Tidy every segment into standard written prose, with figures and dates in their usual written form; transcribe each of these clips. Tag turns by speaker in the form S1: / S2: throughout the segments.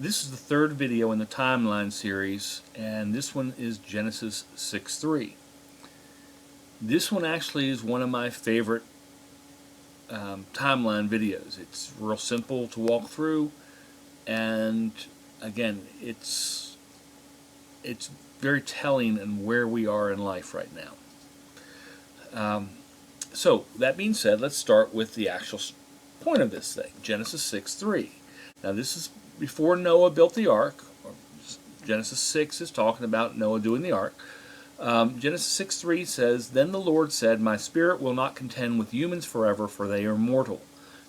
S1: This is the third video in the timeline series, and this one is Genesis 6:3. This one actually is one of my favorite timeline videos. It's real simple to walk through, and again, it's very telling in where we are in life right now. So that being said, let's start with the actual point of this thing, Genesis 6:3. Now this is before Noah built the ark. Genesis 6 is talking about Noah doing the ark. Genesis 6:3 says, "Then the Lord said, My spirit will not contend with humans forever, for they are mortal.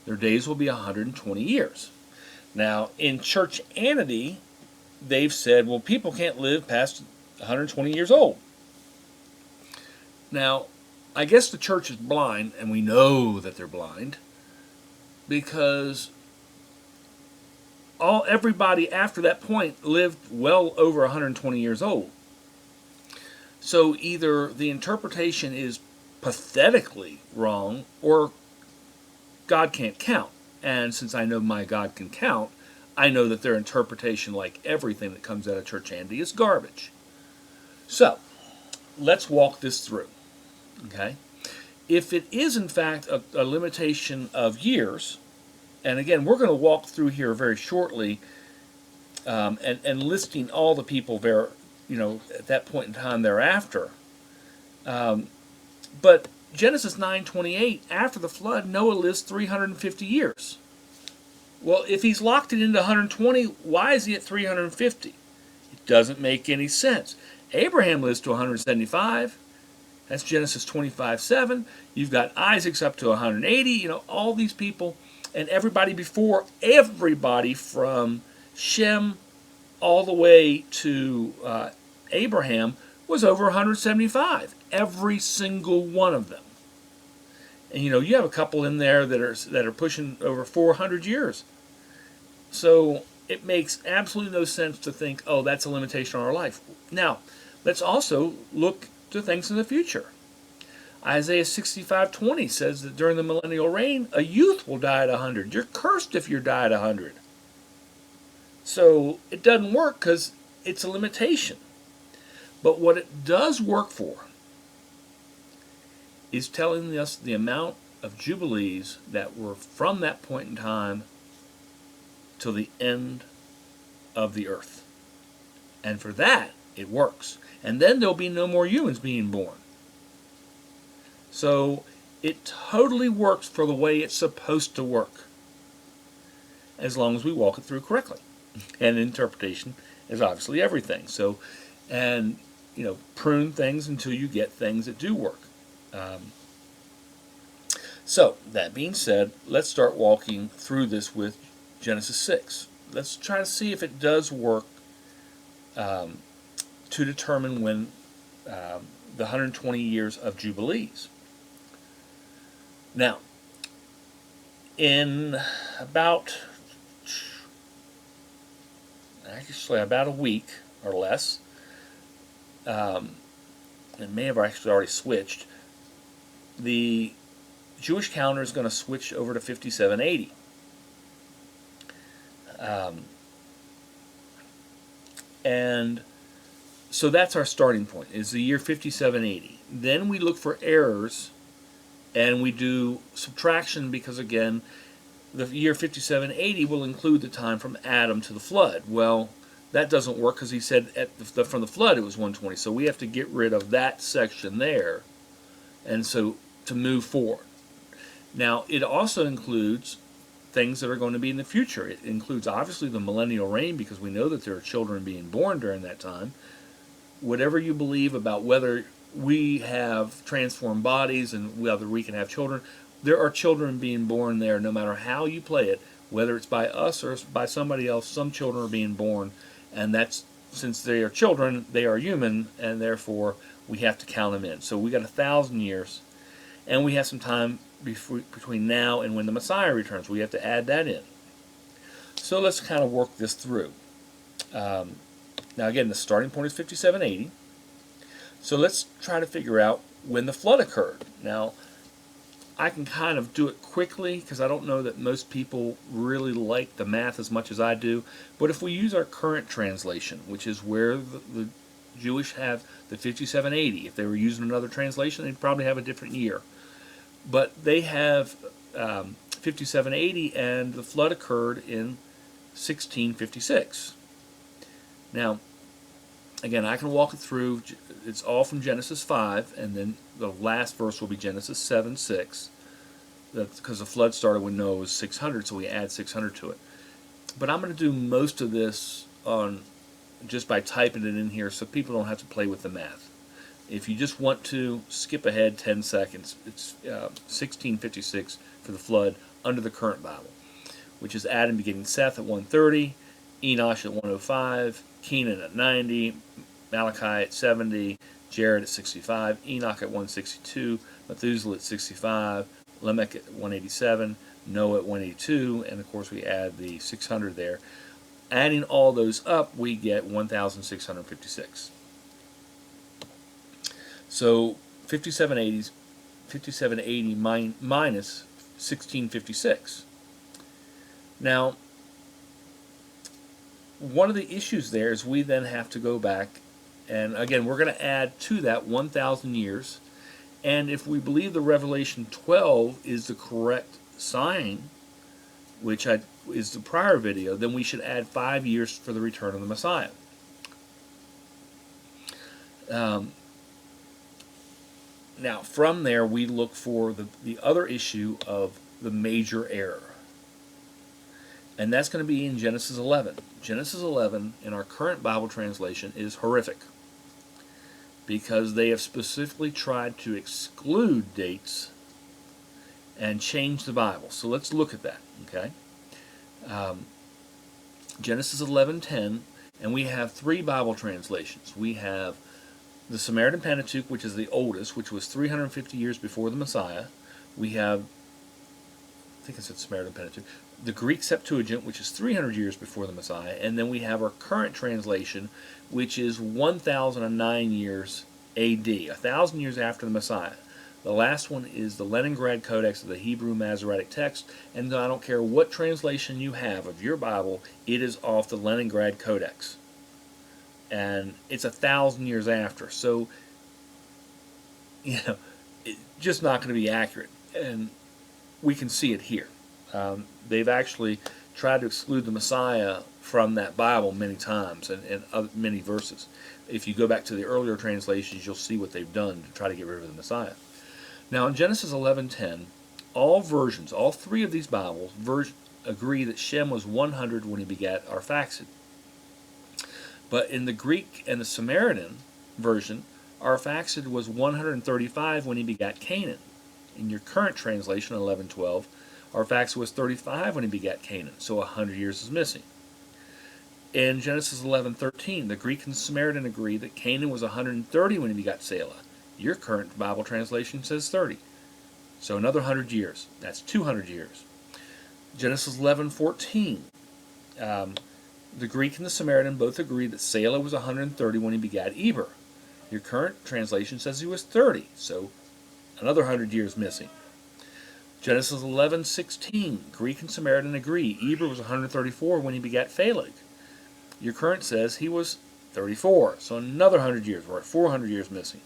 S1: Their days will be 120 years. Now, in churchianity, they've said, well, people can't live past 120 years old. Now, I guess the church is blind, and we know that they're blind, because everybody after that point lived well over 120 years old. So either the interpretation is pathetically wrong, or God can't count. And since I know my God can count, I know that their interpretation, like everything that comes out of churchianity, is garbage. So, let's walk this through. Okay? If it is in fact a limitation of years, and again, we're going to walk through here very shortly, and listing all the people there, at that point in time thereafter. But Genesis 9:28, after the flood, Noah lives 350 years. Well, if he's locked it into 120, why is he at 350? It doesn't make any sense. Abraham lives to 175. That's Genesis 25:7. You've got Isaac's up to 180. All these people, and everybody before, everybody from Shem all the way to Abraham was over 175. Every single one of them. And you have a couple in there that are pushing over 400 years. So it makes absolutely no sense to think, oh, that's a limitation on our life. Now, let's also look to things in the future. Isaiah 65:20 says that during the Millennial Reign, a youth will die at 100. You're cursed if you die at 100. So it doesn't work because it's a limitation. But what it does work for is telling us the amount of jubilees that were from that point in time till the end of the earth. And for that, it works. And then there'll be no more humans being born. So it totally works for the way it's supposed to work, as long as we walk it through correctly. And interpretation is obviously everything. So, and prune things until you get things that do work. So that being said, let's start walking through this with Genesis 6. Let's try to see if it does work to determine when the 120 years of Jubilees. Now, in about a week or less, it may have actually already switched, the Jewish calendar is going to switch over to 5780. And so that's our starting point, is the year 5780. Then we look for errors, and we do subtraction, because again, the year 5780 will include the time from Adam to the flood. Well, that doesn't work, because he said from the flood it was 120. So we have to get rid of that section there, and so to move forward. Now, it also includes things that are going to be in the future. It includes obviously the Millennial Reign, because we know that there are children being born during that time. Whatever you believe about whether we have transformed bodies and whether we can have children, there are children being born there no matter how you play it, whether it's by us or by somebody else. Some children are being born, and that's, since they are children, they are human, and therefore we have to count them in. So we got 1,000 years, and we have some time between now and when the Messiah returns. We have to add that in. So let's kind of work this through. Now again, the starting point is 5780. So let's try to figure out when the flood occurred. Now, I can kind of do it quickly because I don't know that most people really like the math as much as I do. But if we use our current translation, which is where the Jewish have the 5780, if they were using another translation, they'd probably have a different year. But they have 5780, and the flood occurred in 1656. Now, again, I can walk it through. It's all from Genesis 5, and then the last verse will be Genesis 7:6. That's because the flood started when Noah was 600, so we add 600 to it. But I'm going to do most of this on just by typing it in here so people don't have to play with the math. If you just want to skip ahead 10 seconds, it's 1656 for the flood under the current Bible, which is Adam begetting Seth at 130, Enosh at 105, Kenan at 90, Malachi at 70, Jared at 65, Enoch at 162, Methuselah at 65, Lamech at 187, Noah at 182, and of course we add the 600 there. Adding all those up, we get 1,656. So 5780 minus 1656. Now, one of the issues there is we then have to go back, and again, we're going to add to that 1,000 years. And if we believe the Revelation 12 is the correct sign, which is the prior video, then we should add 5 years for the return of the Messiah. Now, from there, we look for the other issue of the major error. And that's going to be in Genesis 11. Genesis 11, in our current Bible translation, is horrific, because they have specifically tried to exclude dates and change the Bible. So let's look at that, okay? Genesis 11:10, and we have 3 Bible translations. We have the Samaritan Pentateuch, which is the oldest, which was 350 years before the Messiah. We have, I think I said Samaritan Pentateuch, the Greek Septuagint, which is 300 years before the Messiah, and then we have our current translation, which is 1,009 years A.D., 1,000 years after the Messiah. The last one is the Leningrad Codex of the Hebrew Masoretic text, and I don't care what translation you have of your Bible, it is off the Leningrad Codex. And it's 1,000 years after, so it's just not going to be accurate, and we can see it here. They've actually tried to exclude the Messiah from that Bible many times and many verses. If you go back to the earlier translations, you'll see what they've done to try to get rid of the Messiah. Now, in Genesis 11:10, all versions, all 3 of these Bibles, agree that Shem was 100 when he begat Arphaxad. But in the Greek and the Samaritan version, Arphaxad was 135 when he begat Canaan. In your current translation, 11:12, Arphaxad was 35 when he begat Canaan, so 100 years is missing. In Genesis 11:13, the Greek and Samaritan agree that Canaan was 130 when he begat Selah. Your current Bible translation says 30, so another 100 years. That's 200 years. Genesis 11:14, the Greek and the Samaritan both agree that Selah was 130 when he begat Eber. Your current translation says he was 30, so another 100 years missing. Genesis 11:16, Greek and Samaritan agree Eber was 134 when he begat Phaleg. Your current says he was 34, so another 100 years. We're at 400 years missing.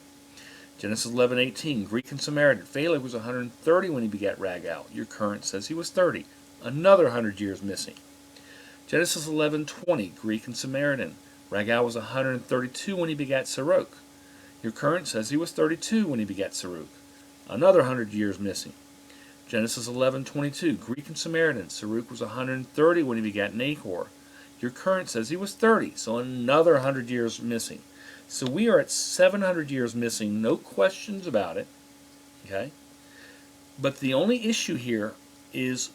S1: Genesis 11:18, Greek and Samaritan, Phaleg was 130 when he begat Ragal. Your current says he was 30, another 100 years missing. Genesis 11:20, Greek and Samaritan, Ragal was 132 when he begat Saruk. Your current says he was 32 when he begat Saruk, another 100 years missing. Genesis 11:22, Greek and Samaritan, Saruk was 130 when he begat Nahor. Your current says he was 30, so another 100 years missing. So we are at 700 years missing, no questions about it. Okay? But the only issue here is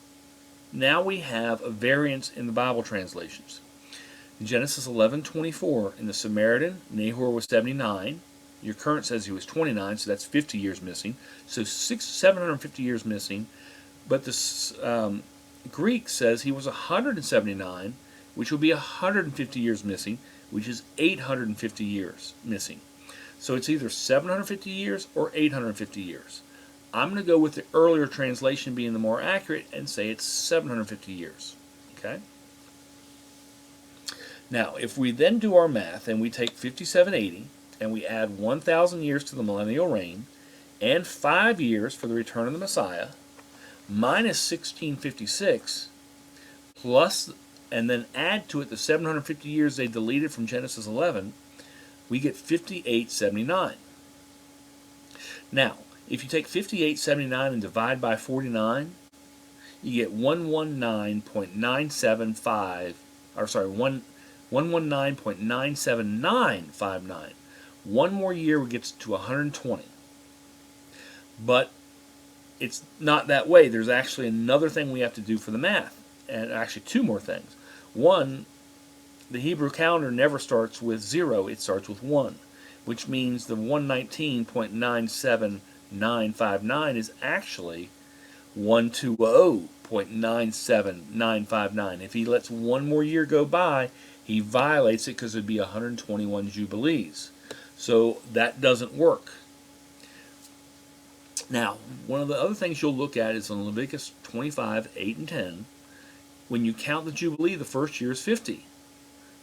S1: now we have a variance in the Bible translations. In Genesis 11:24, in the Samaritan, Nahor was 79. Your current says he was 29, so that's 50 years missing. So 750 years missing. But the Greek says he was 179, which will be 150 years missing, which is 850 years missing. So it's either 750 years or 850 years. I'm going to go with the earlier translation being the more accurate and say it's 750 years. Okay? Now, if we then do our math and we take 5780 and we add 1,000 years to the millennial reign and 5 years for the return of the Messiah, minus 1656, plus, and then add to it the 750 years they deleted from Genesis 11, we get 5879. Now, if you take 5879 and divide by 49, you get 119.975, or sorry, 119.97959. One more year gets to 120. But it's not that way. There's actually another thing we have to do for the math, and actually two more things. One, the Hebrew calendar never starts with 0, it starts with 1, which means the 119.97959 is actually 120.97959. If he lets one more year go by, he violates it because it'd be 121 Jubilees. So that doesn't work. Now, one of the other things you'll look at is in Leviticus 25, 8, and 10. When you count the Jubilee, the first year is 50.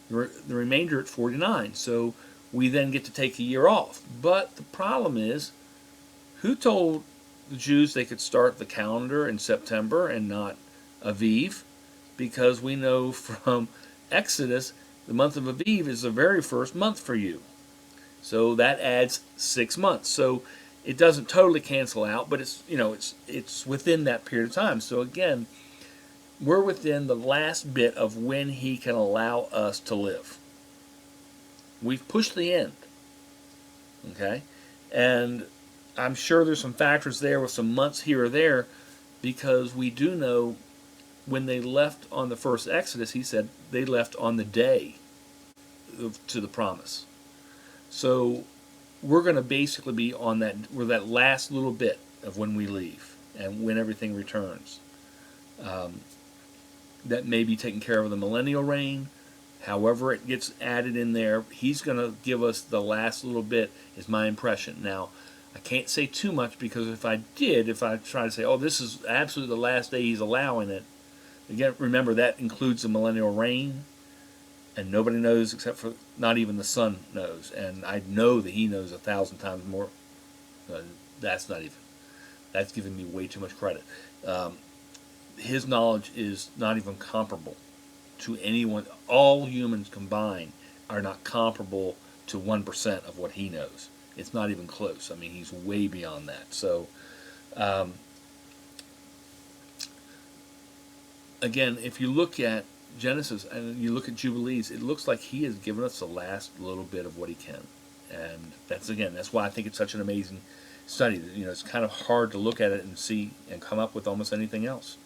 S1: The remainder at 49. So we then get to take a year off. But the problem is, who told the Jews they could start the calendar in September and not Aviv? Because we know from Exodus, the month of Aviv is the very first month for you. So that adds 6 months. So it doesn't totally cancel out, but it's within that period of time. So again, we're within the last bit of when he can allow us to live. We've pushed the end. Okay? And I'm sure there's some factors there with some months here or there, because we do know when they left on the first Exodus, he said they left on the day to the promise. So we're going to basically be on that last little bit of when we leave and when everything returns. That may be taken care of in the Millennial Reign. However it gets added in there, he's going to give us the last little bit, is my impression. Now, I can't say too much, because if I try to say, oh, this is absolutely the last day he's allowing it, again, remember that includes the Millennial Reign, and nobody knows except for, not even the Son knows, and I know that he knows 1,000 times more. That's giving me way too much credit. His knowledge is not even comparable to anyone. All humans combined are not comparable to 1% of what he knows. It's not even close. I mean, he's way beyond that. So, again, if you look at Genesis and you look at Jubilees, it looks like he has given us the last little bit of what he can. And that's why I think it's such an amazing study. It's kind of hard to look at it and see and come up with almost anything else.